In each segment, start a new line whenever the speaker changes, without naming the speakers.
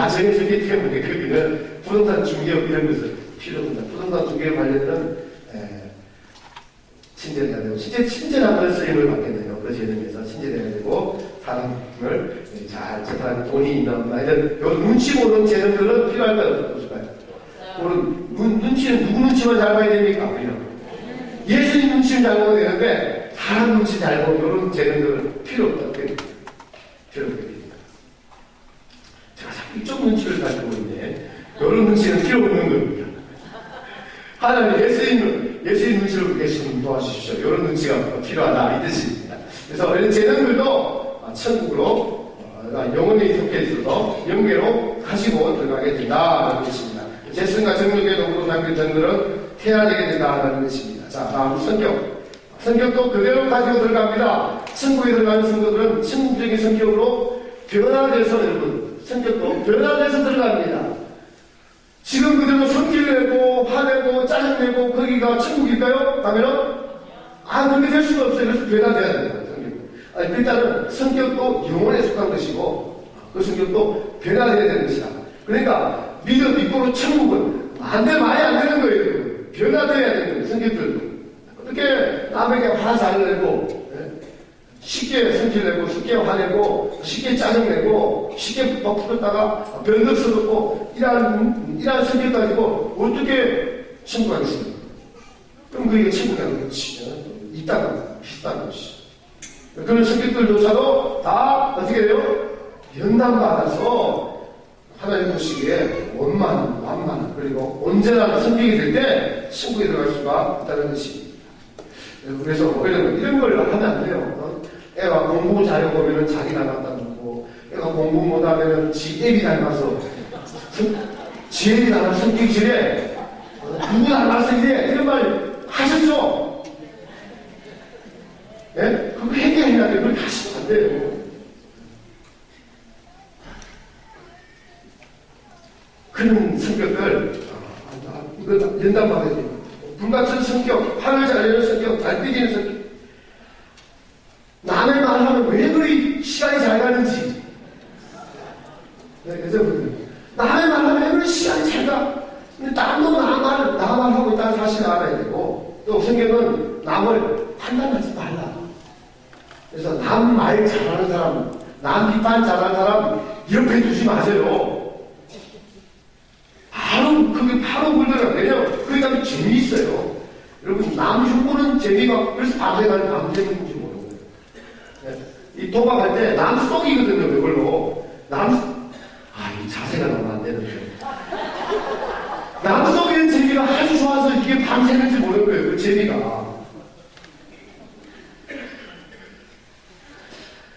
정해졌기 때문에 거기는 부동산 중개업 이런 것을 필요 없습니다. 부동산 중개업 관련된 친절해야 되고, 친절한 걸 쓰임을 받게 되요. 그 재능에서 친절해야 되고, 사람을 잘 재판하는 돈이 있나 없나 이런 눈치 보는 재능들은 필요할까요? 없을까요? 눈치는 누구 눈치만 잘 봐야 됩니까? 우리는 예수님 눈치는 잘 보면 되는데 사람 눈치 잘 보면 이런 재능들은 필요 없다고 됩니다. 필요 없게 됩니다. 제가 자꾸 이쪽 눈치를 가지고 있네. 이런 눈치는 필요 없는 겁니다. 하나님 예수님 눈치를 예수님 도와주십시오. 이런 눈치가 필요하다 이 뜻입니다. 그래서 이런 재능들도 천국으로 영혼이 속해 있어서 영계로 가지고 들어가게 된다는 것입니다. 재성과 정력의 도구로 삼긴 전들은 태어나게 된다는 것입니다. 자, 다음 성격도 그대로 가지고 들어갑니다. 천국에 들어가는 성도들은 천국적인 성격으로 변화돼서 여러분 성격도 변화돼서 들어갑니다. 지금 그대로 성질내고 화내고 짜증내고 거기가 천국일까요? 그러면 그렇게 될 수가 없어요. 그래서 변화돼야 됩니다. 일단은 성격도 영혼에 속한 것이고 그 성격도 변화돼야 되는 것이다. 그러니까 믿고로 천국은 안 되면 아예 안 되는 거예요. 변화돼야 되는 거예요. 성격들도 어떻게 남에게 화 잘 내고 쉽게 성질내고 쉽게 화내고 쉽게 짜증내고 쉽게 막 풀었다가 변덕스럽고 이러한 성격 가지고 어떻게 천국 가겠습니까? 그럼 그게 천국이라는 것이 있다는 비슷한 것이. 그런 성격들조차도 다 어떻게 돼요? 연단받아서 하나님 보시기에 완만 그리고 온전한 성격이 될 때 천국에 들어갈 수가 있다는 것입니다. 그래서 이런 걸 하면 안 돼요. 애가 공부 잘해보면 자기 닮았다 그러고 애가 공부 못하면 지 애비 닮아서 지 애비 닮아서 성격이 지래 누구 닮았어 이래 이런 말 하셨죠? 예? 그거 해결해야 돼요. 그렇게 하시면 안 돼요. 그런 성격을 이거 연단받아야 돼요. 불같은 성격, 화를 잘 내는 성격, 잘 삐지는 성격. 남의 말하면 왜 그리 시간이 잘 가는지. 여자분들 남의 말하면 왜 그리 시간이 잘 가. 근데 남도 나 말하고 있다는 사실을 알아야 되고 또 성격은 남을 판단하지 말라. 그래서 남 말 잘하는 사람, 남 비판 잘하는 사람 옆에 두지 마세요. 바로 물들어요. 왜냐면 그게 다 재미있어요. 여러분 남 흉보는 재미가 그래서 밤새가는 밤새는지 모르는 거예요. 네. 이 도박할 때 남 속이거든요. 그걸로 이 자세가 나면 안 되는데 남 속이는 재미가 아주 좋아서 이게 밤새는지 모르는 거예요. 그 재미가.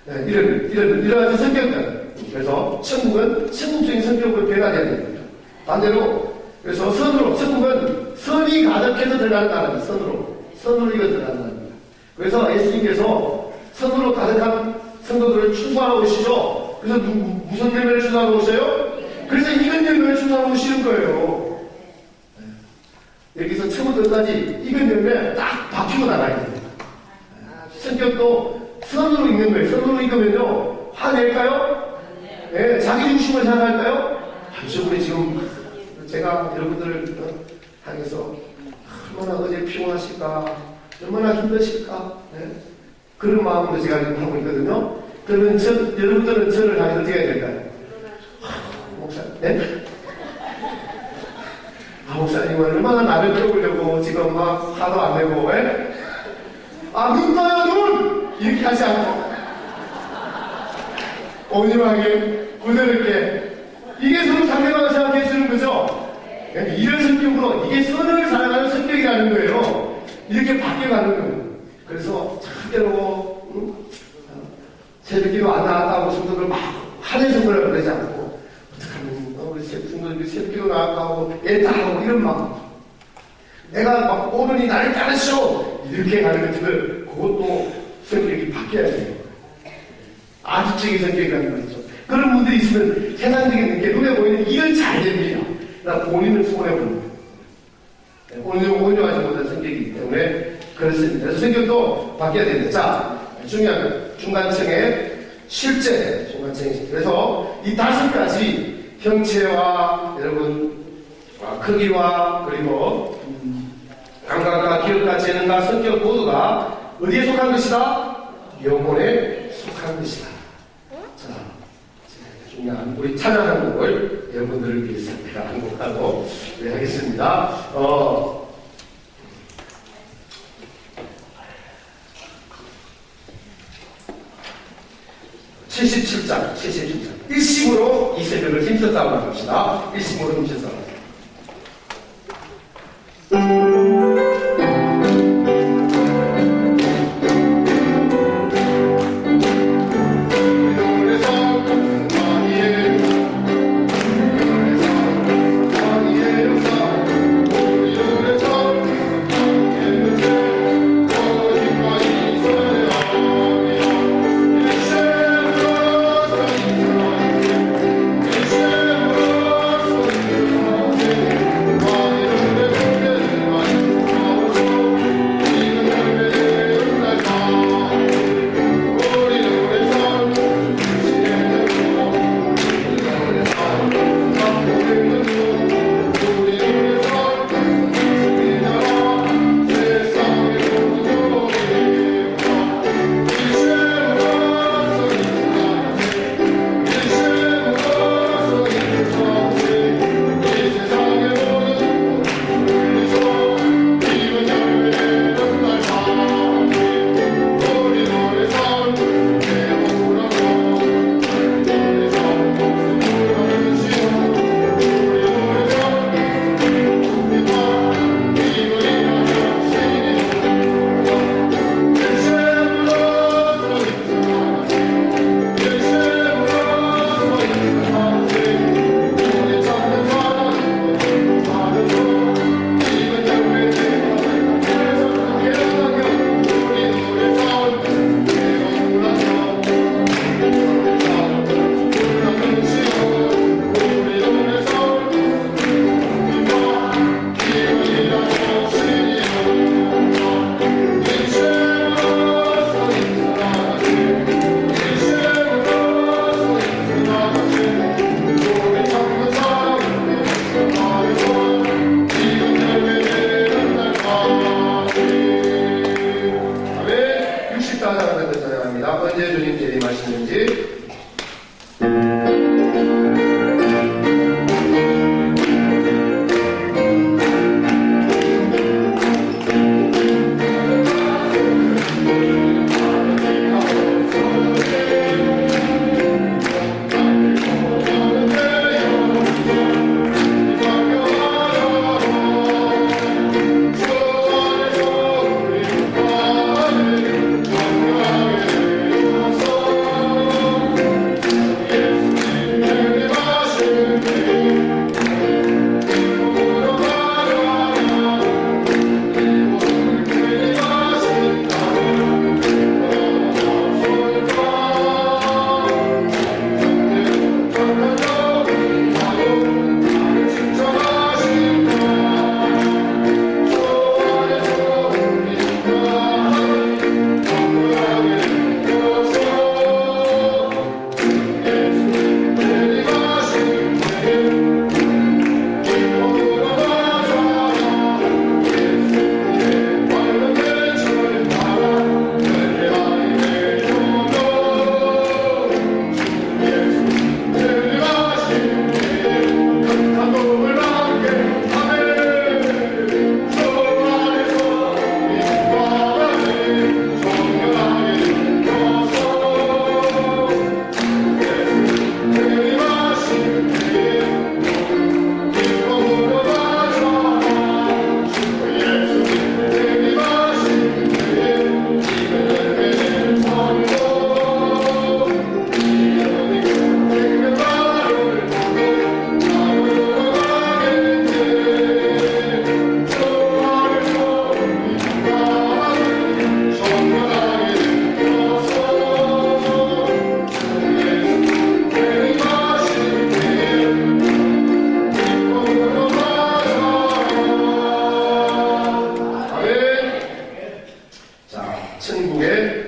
네, 이런 성격들. 그래서 천국은 천국적인 성격으로 변화돼야 됩니다. 반대로, 그래서 천국은 선이 가득해서 들어가는 나라입니다. 선으로 이거 들어가는 나라입니다. 그래서 예수님께서 선으로 가득한 성도들을 추수하러 오시죠. 그래서 무슨 열매를 추수하러 오셔요? 그래서 익은 열매를 추수하러 오시는 거예요. 여기서 처음부터까지 익은 열매 딱 박히고 나가야 됩니다. 성격도 선으로 읽는 거예요. 선으로 읽으면요. 화낼까요? 네, 자기 중심을 생각할까요? 저번에 지금 제가 여러분들을 향해서 얼마나 어제 피곤하실까, 얼마나 힘드실까, 네? 그런 마음으로 제가 지금 하고 있거든요. 그러면 여러분들은 저를 향해서 어떻게 해야 될까요? 목사님, 네? 목사님은 얼마나 나를 끌어보려고 지금 막 화도 안 내고, 예? 눈 떠요, 눈! 이렇게 하지 않고, 온유하게, 부드럽게, 이게 서로 상대방을 생각해 주는 거죠? 이런 성격으로, 이게 선을 사랑하는 성격이라는 거예요. 이렇게 바뀌어가는 거예요. 그래서, 절대로, 새벽기도 안 나왔다고 성도들 막 화내서 그러지 않고, 어떡하면, 우리 성도들이 새벽기도 나왔다고, 애따하고 이런 마음. 내가 막 오늘이 나를 따르시오! 이렇게 가는 것들, 그것도 성격이 바뀌어야 돼요. 아주적인 성격이라는 거죠. 그런 분들이 있으면 세상적인 게 눈에 보이는 일은 잘 됩니다. 그러나 본인은 손해봅니다. 온유하지 못한 성격이기 때문에 그렇습니다. 그래서 성격도 바뀌어야 됩니다. 자, 중요한 중간층의 실제 중간층이. 그래서 이 5가지 형체와 여러분 크기와 그리고 감각과 기억과 재능과 성격 모두가 어디에 속한 것이다? 영혼에 속한 것이다. 자, 중요한 우리 찬양하는 곡을 여러분들을 위해서 제가 한곡하고 하겠습니다. 77장 일심으로 이 새벽을 힘써 싸움을 합시다. 일심으로 힘써 싸움.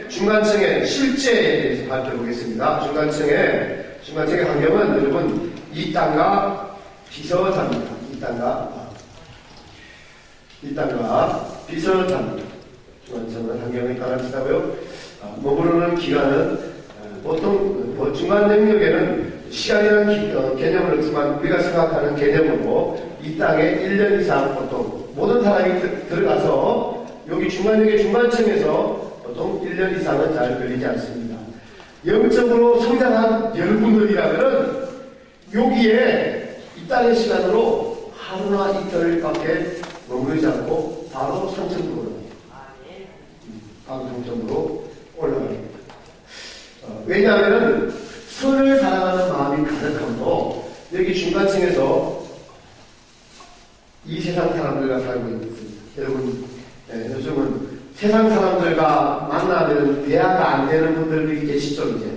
중간층의 실제에 대해서 발표해 보겠습니다. 중간층의 환경은 여러분 이 땅과 비슷합니다. 이 땅과 비슷합니다. 중간청은 환경에 따라 비슷하고요. 머무르는 기간은 보통 중간 영역에는 시간이라는 개념은 없지만 우리가 생각하는 개념으로 이 땅에 1년 이상 보통 모든 사람이 들어가서 여기 중간역의 중간층에서 보통 1년 이상은 잘 걸리지 않습니다. 영적으로 성장한 여러분들이라면 여기에 이 땅의 시간으로 하루나 이틀밖에 머무르지 않고 바로 성천으로 바로 성천으로 올라갑니다. 왜냐하면 선을 사랑하는 마음이 가득함으로 여기 중간층에서 이 세상 사람들과 살고 있습니다. 여러분 요즘은 세상 사람들과 만나면 대화가 안 되는 분들이 계시죠. 이제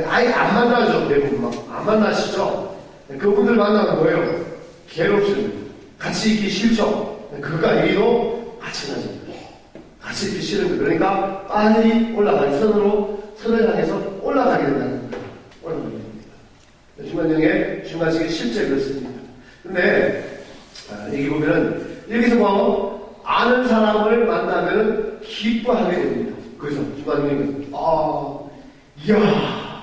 아예 안 만나죠. 대부분 안 만나시죠. 그분들 만나면 뭐예요? 괴롭습니다. 같이 있기 싫죠. 그가 얘기도 마찬가지입니다. 같이 있기 싫은 거. 그러니까 빨리 올라가기 선을 향해서 올라가게 된다는 거예요. 올라가게 됩니다. 중간형의 중간식이 실제 그렇습니다. 근데 여기 보면은 여기서 뭐 아는 사람을 만나면 기뻐하게 됩니다. 그래서 중간형은 이야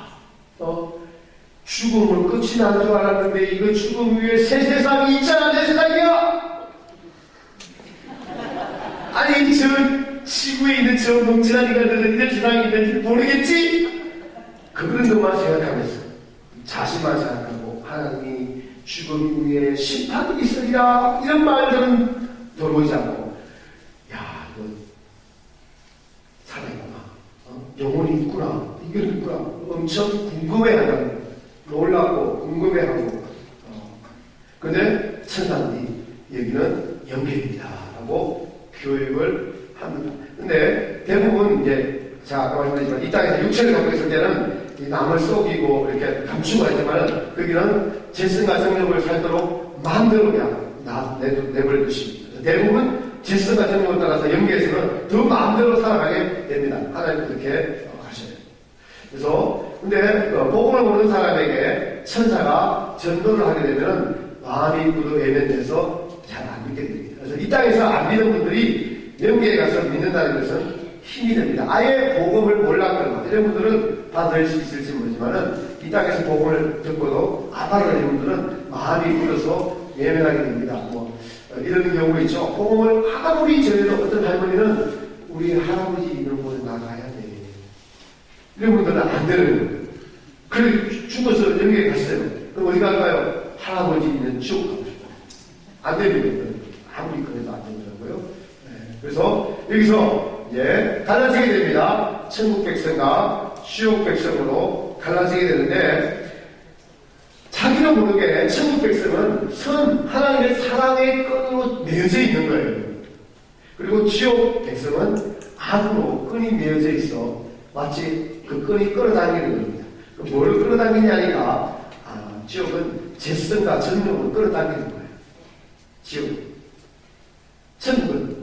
죽음은 끝이 난 줄 알았는데 이거 죽음 위에 새 세상이 있잖아. 내 세상이야. 아니 저 지구에 있는 저 멍청한 인간들은 이런 세상이 있는지 모르겠지? 그런 것만 생각하면서 자신만 생각하고 하나님이 죽음 위에 심판이 있으리라 이런 말들은 들어오지 않고 야 이거 살아있구나 영혼이 있구나 이게 있구나 엄청 궁금해하는 놀랍고 궁금해하고 근데 천사들이 여기는 영계입니다 라고 교육을 합니다. 근데 대부분 이제 아까 말씀드렸지만 이 땅에서 육체를 갖고 있을 때는 이 남을 속이고 이렇게 감추고 하지만 거기는 재성과 정력을 살도록 마음대로 그냥 내버려 두십니다. 대부분 재성과 정력을 따라서 영계에서는 더 마음대로 살아가게 됩니다. 하나님 그렇게 하셔요. 그래서 근데 복음을 모르는 사람에게 천사가 전도를 하게 되면 마음이 또 외면돼서 잘 안 믿게 됩니다. 그래서 이 땅에서 안 믿는 분들이 영계에 가서 믿는다는 것은 힘이 됩니다. 아예 복음을 몰랐거나 이런 분들은 받을 수 있을지 모르지만은 이 땅에서 복음을 듣고도 아파를 하는 분들은 마음이 굳어서 외면하게 됩니다. 뭐 이런 경우가 있죠. 복음을 아무리 전해도 어떤 할머니는 우리 할아버지 있는 곳에 나가야 돼. 이런 분들은 안 되는 거예요. 그래 죽어서 영계에 갔어요. 그럼 어디 갈까요? 할아버지 있는 지옥 가고 싶어요. 안 됩니다. 아무리 그래도 안 되더라고요. 그래서 여기서 이제 갈라지게 됩니다. 천국 백성과 지옥 백성으로 갈라지게 되는데 자기도 모르게 천국 백성은 하나님의 사랑의 끈으로 매여져 있는 거예요. 그리고 지옥 백성은 악으로 끈이 매여져 있어 마치 그 끈이 끌어당기는 겁니다. 뭘 끌어당기냐니까 지옥은 재성과 전능을 끌어당기는 거예요. 지옥. 천국은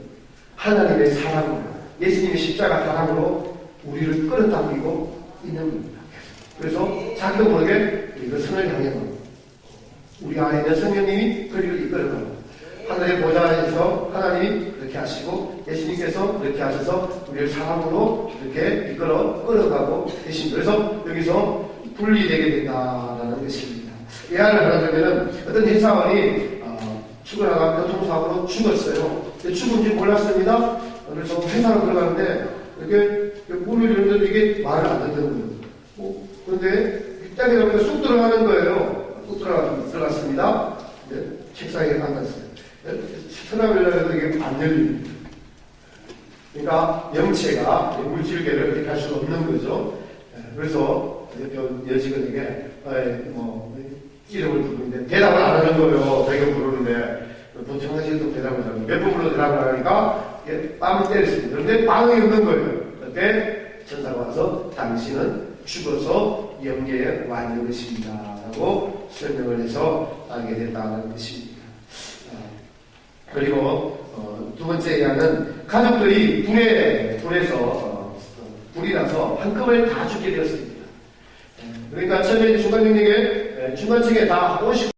하나님의 사랑으로 예수님의 십자가 사랑으로 우리를 끌어당기고 있는 겁니다. 그래서 자기도 모르게 우리가 선을 향해 가고 우리 안에 있는 성령님이 그리를 이끌어가고 하늘의 보좌에서 하나님이 그렇게 하시고 예수님께서 그렇게 하셔서 우리를 사랑으로 이렇게 끌어가고 계십니다. 그래서 여기서 분리되게 된다는 것입니다. 예화를 하자면 어떤 회사원이 출근하다가 교통사고로 죽었어요. 죽은지 몰랐습니다. 그래서 회사로 들어가는데 이렇게 문을 열는데 이게 말을 안 듣는 거예요. 그런데 땅에 들어가니까 쑥 들어가는 거예요. 쑥 들어갔습니다. 네, 책상에 앉았어요. 서랍을 열어도 이게 안 열립니다. 그러니까 영체가 물질계를 이렇게 할 수가 없는 거죠. 그래서 여직원에게 이름을 부르는데 대답을 안 하는 거예요. 배경 부르는데 보통 화장실도 대답을 하는 몇 번 불러 대답을 하니까 빵을 때렸습니다. 그런데 빵이 없는 거예요. 그때 천사가 와서 당신은 죽어서 영계에 와 있는 것입니다 라고 설명을 해서 알게 됐다는 것입니다. 그리고 두 번째 예화는 가족들이 불이 나서 한꺼번에 다 죽게 되었습니다. 그러니까 처음에 중간영역에 중간층에 다 하고 싶고